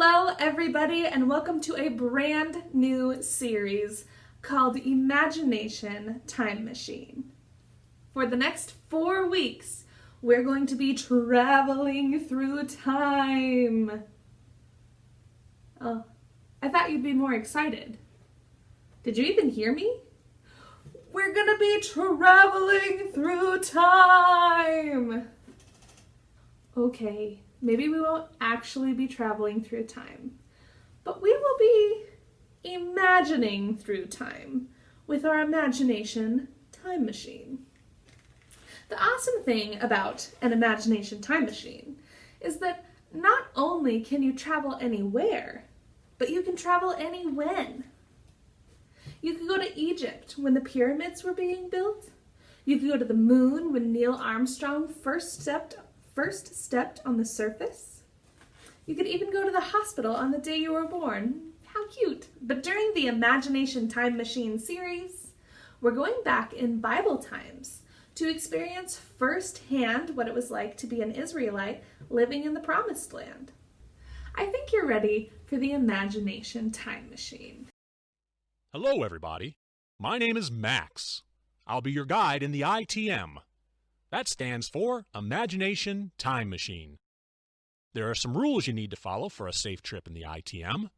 Hello, everybody, and welcome to a brand new series called Imagination Time Machine. For the next 4 weeks, we're going to be traveling through time. Oh, I thought you'd be more excited. Did you even hear me? We're gonna be traveling through time. Okay, maybe we won't actually be traveling through time, but we will be imagining through time with our imagination time machine. The awesome thing about an imagination time machine is that not only can you travel anywhere, but you can travel any when. You could go to Egypt when the pyramids were being built. You could go to the moon when Neil Armstrong first stepped on the surface. You could even go to the hospital on the day you were born. How cute. But during the Imagination Time Machine series, we're going back in Bible times to experience firsthand what it was like to be an Israelite living in the Promised Land. I think you're ready for the Imagination Time Machine. Hello, everybody. My name is Max. I'll be your guide in the ITM. That stands for Imagination Time Machine. There are some rules you need to follow for a safe trip in the ITM.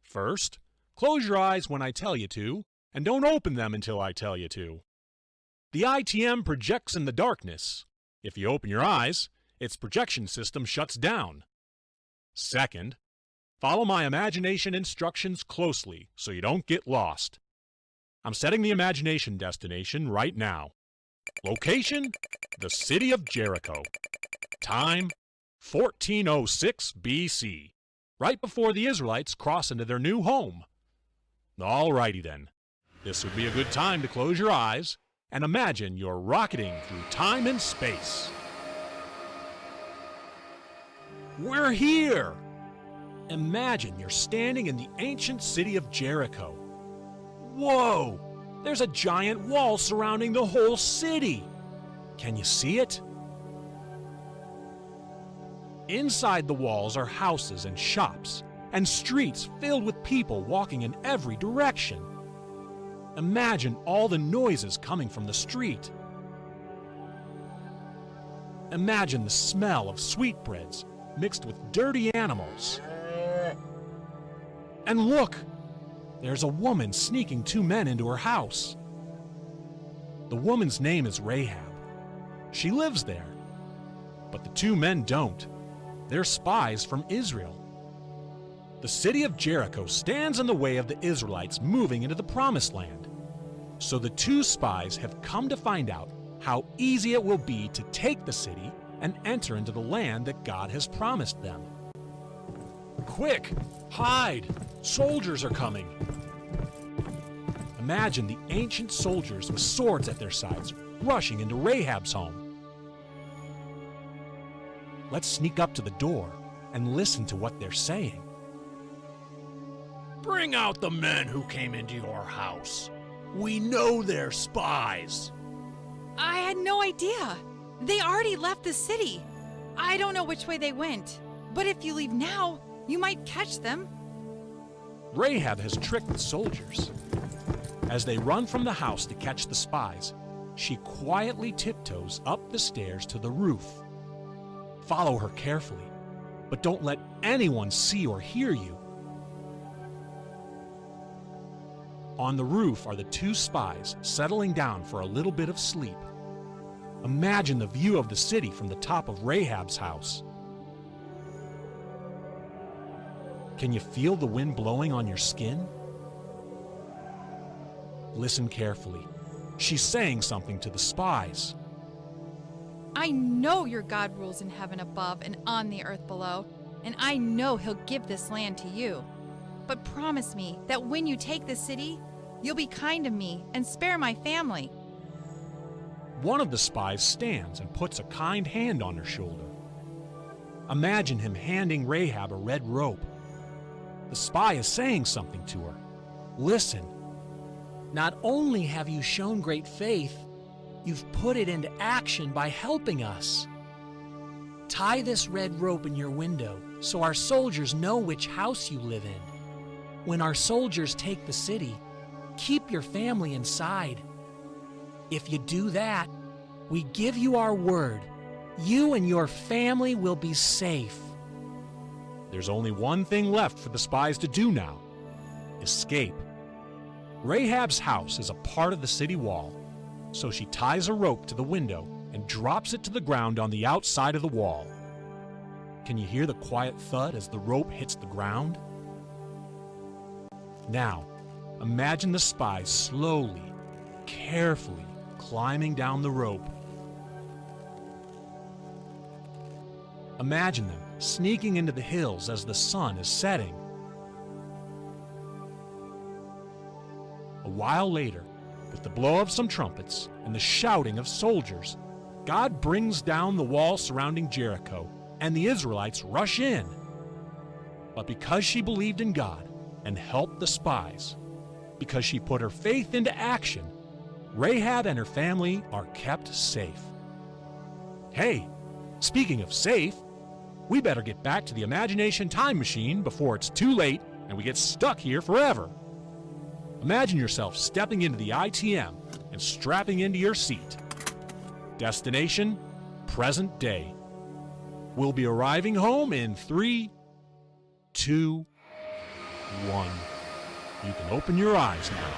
First, close your eyes when I tell you to, and don't open them until I tell you to. The ITM projects in the darkness. If you open your eyes, its projection system shuts down. Second, follow my imagination instructions closely so you don't get lost. I'm setting the imagination destination right now. Location, the city of Jericho. Time, 1406 BC, right before the Israelites cross into their new home. Alrighty then, this would be a good time to close your eyes and imagine you're rocketing through time and space. We're here! Imagine you're standing in the ancient city of Jericho. Whoa! There's a giant wall surrounding the whole city. Can you see it? Inside the walls are houses and shops, and streets filled with people walking in every direction. Imagine all the noises coming from the street. Imagine the smell of sweetbreads mixed with dirty animals. And look! There's a woman sneaking 2 men into her house. The woman's name is Rahab. She lives there. But the 2 men don't. They're spies from Israel. The city of Jericho stands in the way of the Israelites moving into the Promised Land. So the 2 spies have come to find out how easy it will be to take the city and enter into the land that God has promised them. Quick! Hide! Soldiers are coming! Imagine the ancient soldiers with swords at their sides rushing into Rahab's home. Let's sneak up to the door and listen to what they're saying. Bring out the men who came into your house. We know they're spies. I had no idea. They already left the city. I don't know which way they went, but if you leave now, you might catch them. Rahab has tricked the soldiers. As they run from the house to catch the spies, she quietly tiptoes up the stairs to the roof. Follow her carefully, but don't let anyone see or hear you. On the roof are the 2 spies settling down for a little bit of sleep. Imagine the view of the city from the top of Rahab's house. Can you feel the wind blowing on your skin? Listen carefully. She's saying something to the spies. I know your God rules in heaven above and on the earth below, and I know he'll give this land to you. But promise me that when you take the city, you'll be kind to me and spare my family. One of the spies stands and puts a kind hand on her shoulder. Imagine him handing Rahab a red rope. The spy is saying something to her. Listen. Not only have you shown great faith, you've put it into action by helping us. Tie this red rope in your window so our soldiers know which house you live in. When our soldiers take the city, keep your family inside. If you do that, we give you our word. You and your family will be safe." There's only one thing left for the spies to do now: escape. Rahab's house is a part of the city wall, so she ties a rope to the window and drops it to the ground on the outside of the wall. Can you hear the quiet thud as the rope hits the ground? Now, imagine the spies slowly, carefully climbing down the rope. Imagine them sneaking into the hills as the sun is setting. A while later, with the blow of some trumpets and the shouting of soldiers, God brings down the wall surrounding Jericho, and the Israelites rush in. But because she believed in God and helped the spies, because she put her faith into action, Rahab and her family are kept safe. Hey, speaking of safe, we better get back to the imagination time machine before it's too late and we get stuck here forever. Imagine yourself stepping into the ITM and strapping into your seat. Destination, present day. We'll be arriving home in 3, 2, 1. You can open your eyes now.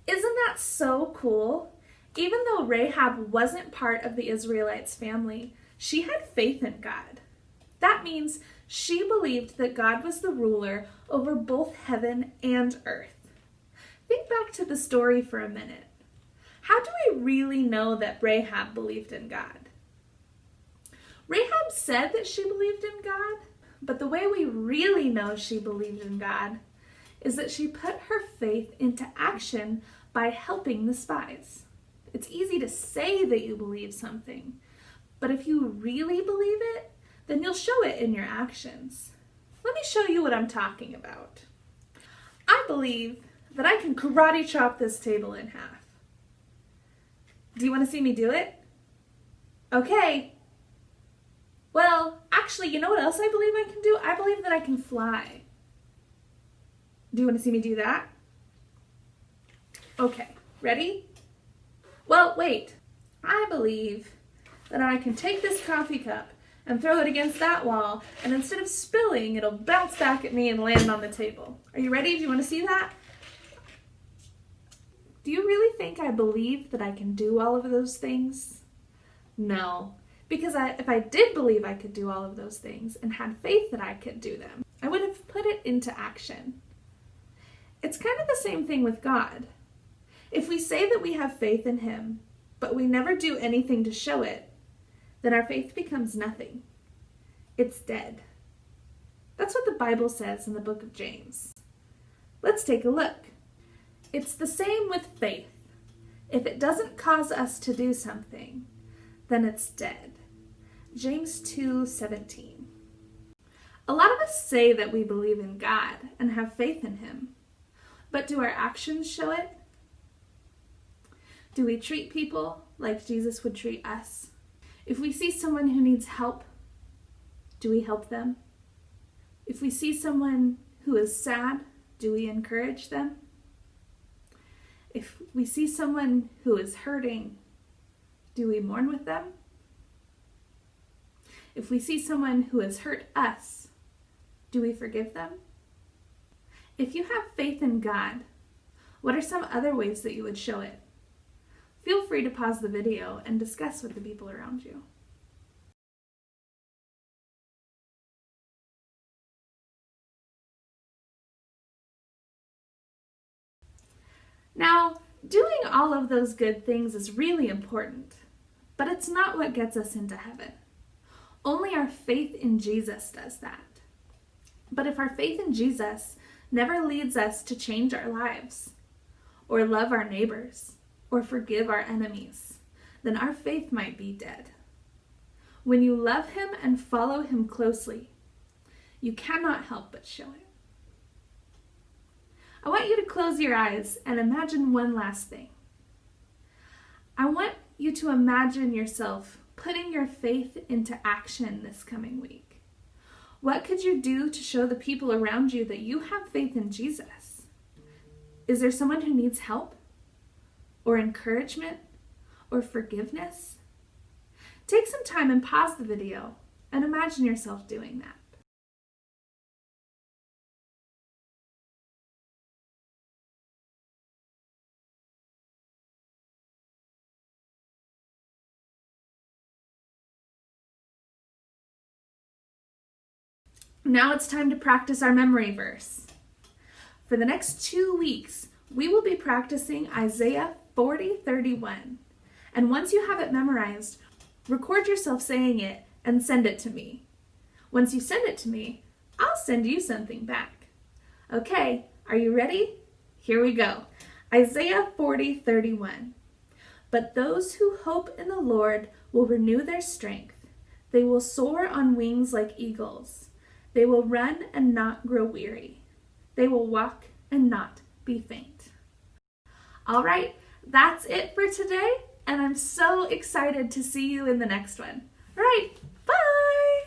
Isn't that so cool? Even though Rahab wasn't part of the Israelites' family, she had faith in God. That means she believed that God was the ruler over both heaven and earth. Think back to the story for a minute. How do we really know that Rahab believed in God? Rahab said that she believed in God, but the way we really know she believed in God is that she put her faith into action by helping the spies. It's easy to say that you believe something, but if you really believe it, then you'll show it in your actions. Let me show you what I'm talking about. I believe that I can karate chop this table in half. Do you want to see me do it? Okay. Well, actually, you know what else I believe I can do? I believe that I can fly. Do you want to see me do that? Okay, ready? Well, wait. I believe that I can take this coffee cup and throw it against that wall, and instead of spilling, it'll bounce back at me and land on the table. Are you ready? Do you want to see that? Do you really think I believe that I can do all of those things? No, because if I did believe I could do all of those things and had faith that I could do them, I would have put it into action. It's kind of the same thing with God. If we say that we have faith in Him, but we never do anything to show it, then our faith becomes nothing. It's dead. That's what the Bible says in the book of James. Let's take a look. It's the same with faith. If it doesn't cause us to do something, then it's dead. James 2:17. A lot of us say that we believe in God and have faith in Him, but do our actions show it? Do we treat people like Jesus would treat us? If we see someone who needs help, do we help them? If we see someone who is sad, do we encourage them? If we see someone who is hurting, do we mourn with them? If we see someone who has hurt us, do we forgive them? If you have faith in God, what are some other ways that you would show it? Feel free to pause the video and discuss with the people around you. Now, doing all of those good things is really important, but it's not what gets us into heaven. Only our faith in Jesus does that. But if our faith in Jesus never leads us to change our lives, or love our neighbors, or forgive our enemies, then our faith might be dead. When you love Him and follow Him closely, you cannot help but show it. I want you to close your eyes and imagine one last thing. I want you to imagine yourself putting your faith into action this coming week? What could you do to show the people around you that you have faith in Jesus? Is there someone who needs help or encouragement or forgiveness? Take some time and pause the video and imagine yourself doing that. Now it's time to practice our memory verse. For the next 2 weeks, we will be practicing Isaiah 40:31. And once you have it memorized, record yourself saying it and send it to me. Once you send it to me, I'll send you something back. Okay, are you ready? Here we go. Isaiah 40:31. But those who hope in the Lord will renew their strength. They will soar on wings like eagles. They will run and not grow weary. They will walk and not be faint. All right, that's it for today, and I'm so excited to see you in the next one. All right, bye!